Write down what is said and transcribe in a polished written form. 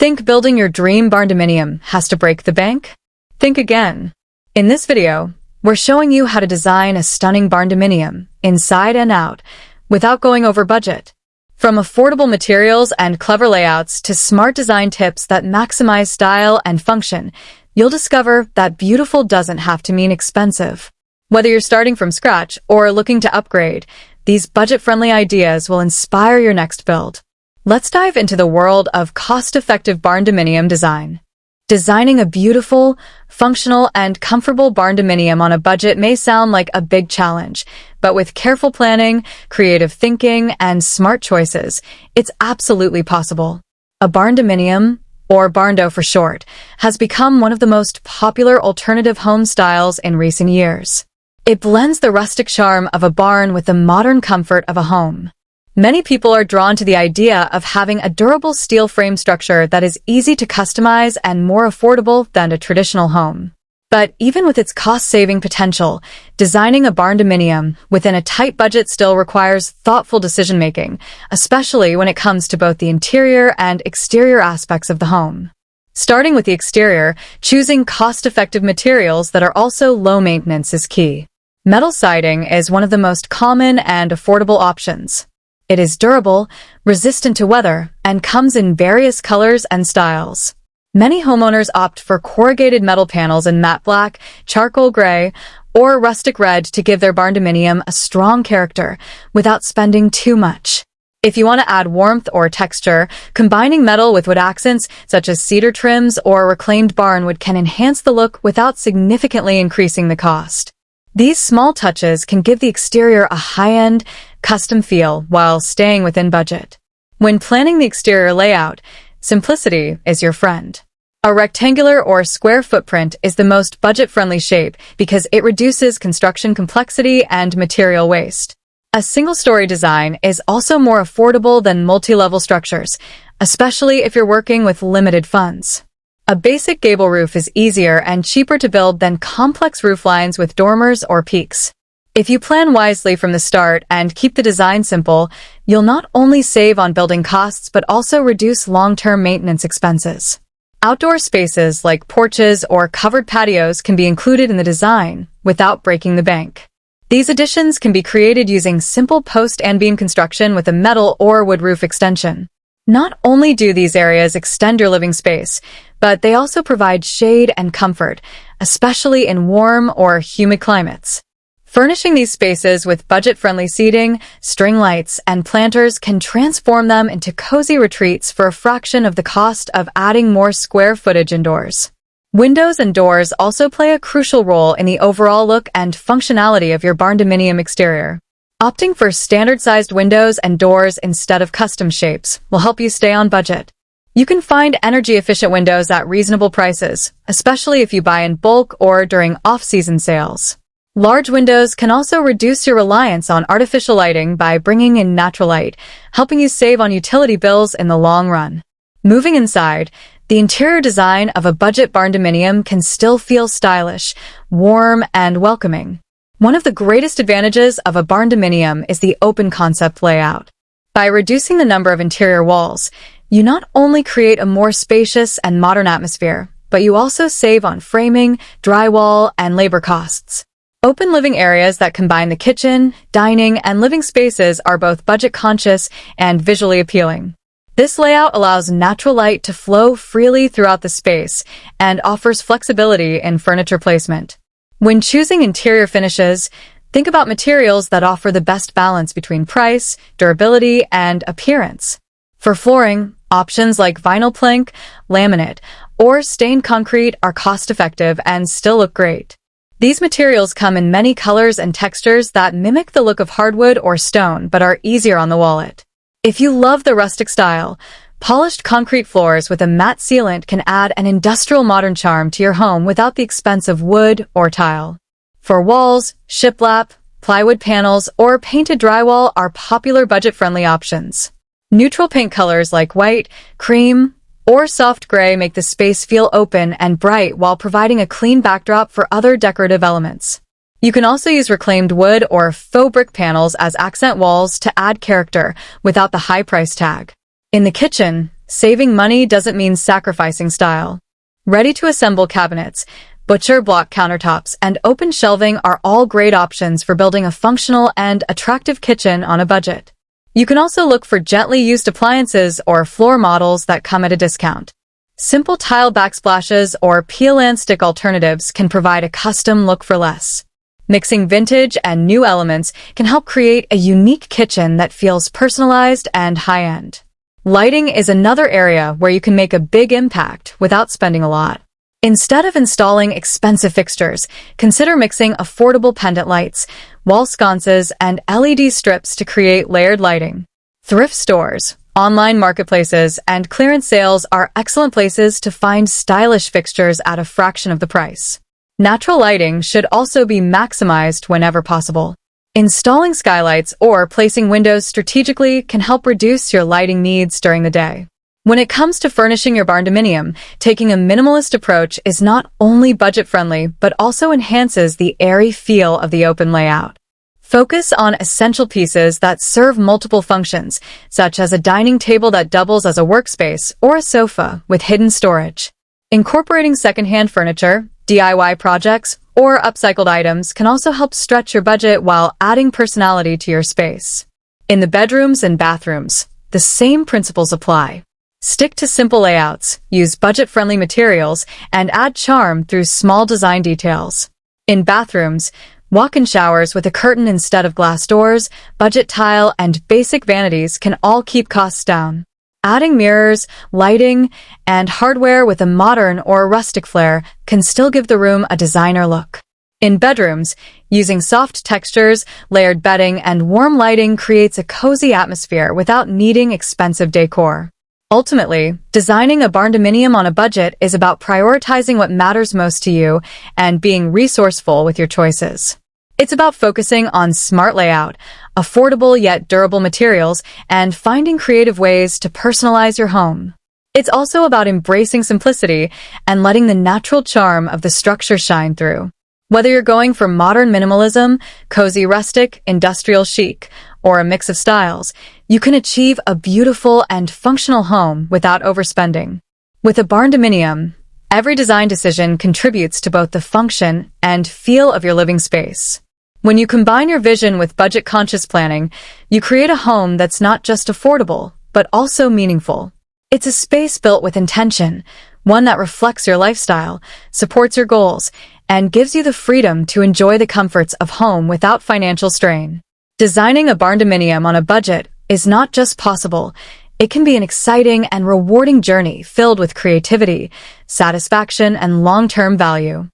Think building your dream barndominium has to break the bank? Think again. In this video, we're showing you how to design a stunning barndominium, inside and out, without going over budget. From affordable materials and clever layouts to smart design tips that maximize style and function, you'll discover that beautiful doesn't have to mean expensive. Whether you're starting from scratch or looking to upgrade, these budget-friendly ideas will inspire your next build. Let's dive into the world of cost-effective barndominium design. Designing a beautiful, functional, and comfortable barndominium on a budget may sound like a big challenge, but with careful planning, creative thinking, and smart choices, it's absolutely possible. A barndominium, or Barndo for short, has become one of the most popular alternative home styles in recent years. It blends the rustic charm of a barn with the modern comfort of a home. Many people are drawn to the idea of having a durable steel frame structure that is easy to customize and more affordable than a traditional home. But even with its cost-saving potential, designing a barndominium within a tight budget still requires thoughtful decision-making, especially when it comes to both the interior and exterior aspects of the home. Starting with the exterior, choosing cost-effective materials that are also low-maintenance is key. Metal siding is one of the most common and affordable options. It is durable, resistant to weather, and comes in various colors and styles. Many homeowners opt for corrugated metal panels in matte black, charcoal gray, or rustic red to give their barndominium a strong character without spending too much. If you want to add warmth or texture, combining metal with wood accents such as cedar trims or reclaimed barnwood can enhance the look without significantly increasing the cost. These small touches can give the exterior a high-end, custom feel while staying within budget. When planning the exterior layout, simplicity is your friend. A rectangular or square footprint is the most budget-friendly shape because it reduces construction complexity and material waste. A single-story design is also more affordable than multi-level structures, especially if you're working with limited funds. A basic gable roof is easier and cheaper to build than complex rooflines with dormers or peaks. If you plan wisely from the start and keep the design simple, you'll not only save on building costs but also reduce long-term maintenance expenses. Outdoor spaces like porches or covered patios can be included in the design without breaking the bank. These additions can be created using simple post and beam construction with a metal or wood roof extension. Not only do these areas extend your living space, but they also provide shade and comfort, especially in warm or humid climates. Furnishing these spaces with budget-friendly seating, string lights, and planters can transform them into cozy retreats for a fraction of the cost of adding more square footage indoors. Windows and doors also play a crucial role in the overall look and functionality of your barndominium exterior. Opting for standard-sized windows and doors instead of custom shapes will help you stay on budget. You can find energy-efficient windows at reasonable prices, especially if you buy in bulk or during off-season sales. Large windows can also reduce your reliance on artificial lighting by bringing in natural light, helping you save on utility bills in the long run. Moving inside, the interior design of a budget barndominium can still feel stylish, warm, and welcoming. One of the greatest advantages of a barndominium is the open concept layout. By reducing the number of interior walls, you not only create a more spacious and modern atmosphere, but you also save on framing, drywall, and labor costs. Open living areas that combine the kitchen, dining, and living spaces are both budget-conscious and visually appealing. This layout allows natural light to flow freely throughout the space and offers flexibility in furniture placement. When choosing interior finishes, think about materials that offer the best balance between price, durability, and appearance. For flooring, options like vinyl plank, laminate, or stained concrete are cost-effective and still look great. These materials come in many colors and textures that mimic the look of hardwood or stone but are easier on the wallet. If you love the rustic style, polished concrete floors with a matte sealant can add an industrial modern charm to your home without the expense of wood or tile. For walls, shiplap, plywood panels, or painted drywall are popular budget-friendly options. Neutral paint colors like white, cream, or soft gray make the space feel open and bright while providing a clean backdrop for other decorative elements. You can also use reclaimed wood or faux brick panels as accent walls to add character without the high price tag. In the kitchen, Saving money doesn't mean sacrificing style. Ready-to-assemble cabinets, butcher block countertops, and open shelving are all great options for building a functional and attractive kitchen on a budget. You can also look for gently used appliances or floor models that come at a discount. Simple tile backsplashes or peel and stick alternatives can provide a custom look for less. Mixing vintage and new elements can help create a unique kitchen that feels personalized and high-end. Lighting is another area where you can make a big impact without spending a lot. Instead of installing expensive fixtures, consider mixing affordable pendant lights, wall sconces, and LED strips to create layered lighting. Thrift stores, online marketplaces, and clearance sales are excellent places to find stylish fixtures at a fraction of the price. Natural lighting should also be maximized whenever possible. Installing skylights or placing windows strategically can help reduce your lighting needs during the day. When it comes to furnishing your barndominium, taking a minimalist approach is not only budget-friendly, but also enhances the airy feel of the open layout. Focus on essential pieces that serve multiple functions, such as a dining table that doubles as a workspace or a sofa with hidden storage. Incorporating secondhand furniture, DIY projects, or upcycled items can also help stretch your budget while adding personality to your space. In the bedrooms and bathrooms, the same principles apply. Stick to simple layouts, use budget-friendly materials, and add charm through small design details. In bathrooms, walk-in showers with a curtain instead of glass doors, budget tile, and basic vanities can all keep costs down. Adding mirrors, lighting, and hardware with a modern or rustic flair can still give the room a designer look. In bedrooms, using soft textures, layered bedding, and warm lighting creates a cozy atmosphere without needing expensive decor. Ultimately, designing a barndominium on a budget is about prioritizing what matters most to you and being resourceful with your choices. It's about focusing on smart layout, affordable yet durable materials, and finding creative ways to personalize your home. It's also about embracing simplicity and letting the natural charm of the structure shine through. Whether you're going for modern minimalism, cozy rustic, industrial chic, or a mix of styles, you can achieve a beautiful and functional home without overspending. With a barndominium, every design decision contributes to both the function and feel of your living space. When you combine your vision with budget-conscious planning, you create a home that's not just affordable, but also meaningful. It's a space built with intention, one that reflects your lifestyle, supports your goals, and gives you the freedom to enjoy the comforts of home without financial strain. Designing a barndominium on a budget is not just possible, it can be an exciting and rewarding journey filled with creativity, satisfaction, and long-term value.